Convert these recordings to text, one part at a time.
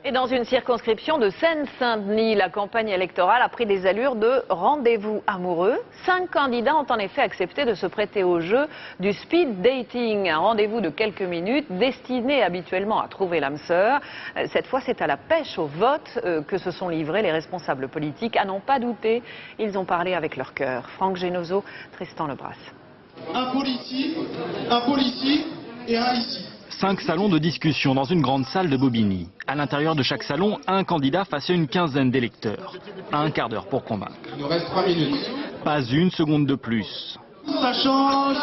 Et dans une circonscription de Seine-Saint-Denis, la campagne électorale a pris des allures de rendez-vous amoureux. 5 candidats ont en effet accepté de se prêter au jeu du speed dating, un rendez-vous de quelques minutes destiné habituellement à trouver l'âme sœur. Cette fois, c'est à la pêche au vote que se sont livrés les responsables politiques. À n'en pas douter, ils ont parlé avec leur cœur. Franck Genozo, Tristan Lebras. Un policier et un ici. 5 salons de discussion dans une grande salle de Bobigny. À l'intérieur de chaque salon, un candidat face à une quinzaine d'électeurs. Un quart d'heure pour convaincre. Il nous reste 3 minutes. Pas une seconde de plus. Ça change.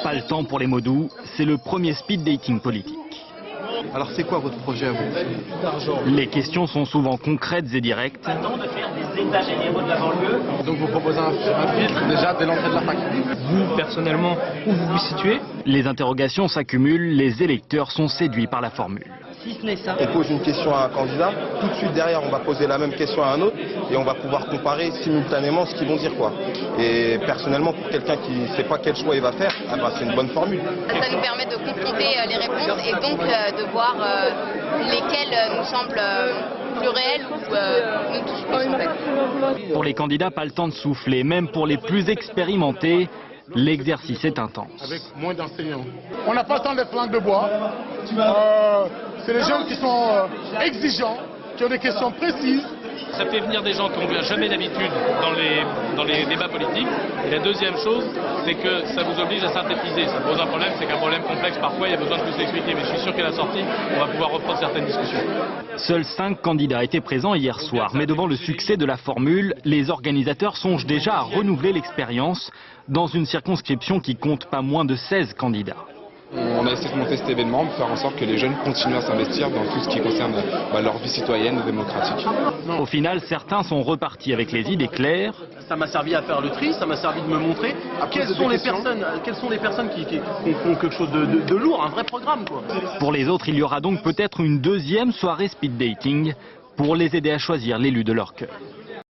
Pas le temps pour les mots doux, c'est le premier speed dating politique. Alors c'est quoi votre projet à vous? Les questions sont souvent concrètes et directes. De faire des états généraux de la banlieue. Donc vous proposez un filtre déjà dès l'entrée de la fac. Vous, personnellement, où vous vous situez? Les interrogations s'accumulent, les électeurs sont séduits par la formule. Si ce n'est ça. On pose une question à un candidat, tout de suite derrière on va poser la même question à un autre et on va pouvoir comparer simultanément ce qu'ils vont dire quoi. Et personnellement pour quelqu'un qui ne sait pas quel choix il va faire, c'est une bonne formule. Ça nous permet de confronter les réponses et donc de voir lesquelles nous semblent plus réelles ou nous touchent plus en fait. Pour les candidats, pas le temps de souffler, même pour les plus expérimentés, l'exercice est intense. Avec moins d'enseignants. On n'a pas le temps d'être langue de bois. C'est les jeunes qui sont exigeants, qui ont des questions précises. Ça fait venir des gens qui n'ont jamais d'habitude dans les débats politiques. Et la deuxième chose, c'est que ça vous oblige à synthétiser. Ça pose un problème, c'est qu'un problème complexe, parfois, il y a besoin de plus l'expliquer. Mais je suis sûr qu'à la sortie, on va pouvoir reprendre certaines discussions. Seuls 5 candidats étaient présents hier soir. Mais devant le succès de la formule, les organisateurs songent déjà à renouveler l'expérience dans une circonscription qui compte pas moins de 16 candidats. On a essayé de monter cet événement pour faire en sorte que les jeunes continuent à s'investir dans tout ce qui concerne leur vie citoyenne et démocratique. Au final, certains sont repartis avec les idées claires. Ça m'a servi à faire le tri, ça m'a servi de me montrer quelles sont les personnes qui font quelque chose de lourd, un vrai programme, quoi. Pour les autres, il y aura donc peut-être une deuxième soirée speed dating pour les aider à choisir l'élu de leur cœur.